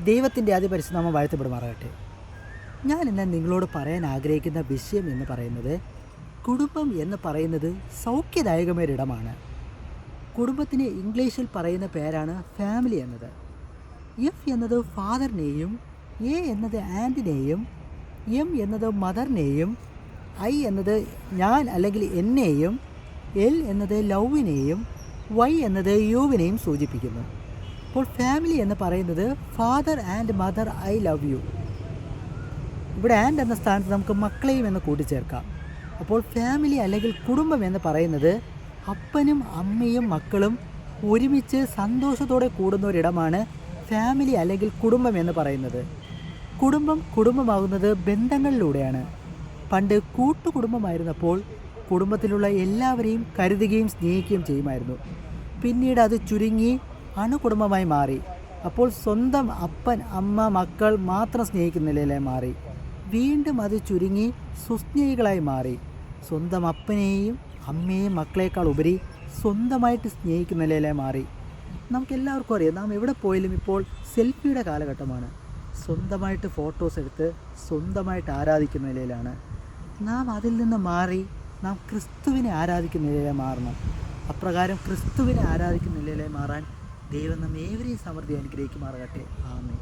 ദൈവത്തിൻ്റെ അതിപരിശുദ്ധനാമം വാഴ്ത്തപ്പെടുമാറാകട്ടെ. ഞാൻ ഇന്ന് നിങ്ങളോട് പറയാൻ ആഗ്രഹിക്കുന്ന വിഷയം എന്ന് പറയുന്നത്, കുടുംബം എന്ന് പറയുന്നത് സൗഖ്യദായകമൊരിടമാണ്. കുടുംബത്തിന് ഇംഗ്ലീഷിൽ പറയുന്ന പേരാണ് ഫാമിലി എന്നത്. എഫ് എന്നത് ഫാദറിനെയും, എ എന്നത് ആൻറ്റിനെയും, എം എന്നത് മദറിനെയും, ഐ എന്നത് ഞാൻ അല്ലെങ്കിൽ എന്നെയും, എൽ എന്നത് ലവിനെയും, വൈ എന്നത് യുവിനെയും സൂചിപ്പിക്കുന്നു. അപ്പോൾ ഫാമിലി എന്ന് പറയുന്നത് father and mother I love you. ഇവിടെ ആൻഡ് എന്ന സ്ഥാനത്ത് നമുക്ക് മക്കളെയും എന്ന് കൂട്ടിച്ചേർക്കാം. അപ്പോൾ ഫാമിലി അല്ലെങ്കിൽ കുടുംബം എന്ന് പറയുന്നത് അപ്പനും അമ്മയും മക്കളും ഒരുമിച്ച് സന്തോഷത്തോടെ കൂടുന്ന ഒരിടമാണ് ഫാമിലി അല്ലെങ്കിൽ കുടുംബം എന്ന് പറയുന്നത്. കുടുംബമാകുന്നത് ബന്ധങ്ങളിലൂടെയാണ്. പണ്ട് കൂട്ടുകുടുംബമായിരുന്നപ്പോൾ കുടുംബത്തിലുള്ള എല്ലാവരെയും കരുതുകയും സ്നേഹിക്കുകയും ചെയ്യുമായിരുന്നു. പിന്നീട് അത് ചുരുങ്ങി അണുകുടുംബമായി മാറി. അപ്പോൾ സ്വന്തം അപ്പൻ അമ്മ മക്കൾ മാത്രം സ്നേഹിക്കുന്ന നിലയിലായി മാറി. വീണ്ടും അത് ചുരുങ്ങി സുസ്നേഹികളായി മാറി. സ്വന്തം അപ്പനെയും അമ്മയെയും മക്കളേക്കാൾ ഉപരി സ്വന്തമായിട്ട് സ്നേഹിക്കുന്ന നിലയിലായി മാറി. നമുക്കെല്ലാവർക്കും അറിയാം, നാം എവിടെ പോയാലും ഇപ്പോൾ സെൽഫിയുടെ കാലഘട്ടമാണ്. സ്വന്തമായിട്ട് ഫോട്ടോസ് എടുത്ത് സ്വന്തമായിട്ട് ആരാധിക്കുന്ന നിലയിലാണ്. നാം അതിൽ നിന്ന് മാറി നാം ക്രിസ്തുവിനെ ആരാധിക്കുന്ന നിലയിലായി മാറണം. അപ്രകാരം ക്രിസ്തുവിനെ ആരാധിക്കുന്ന നിലയിലായി മാറാൻ ദൈവം നമ്മെ ഏവരെയും സമൃദ്ധി അനുഗ്രഹിക്കുമാറാകട്ടെ. ആമേൻ.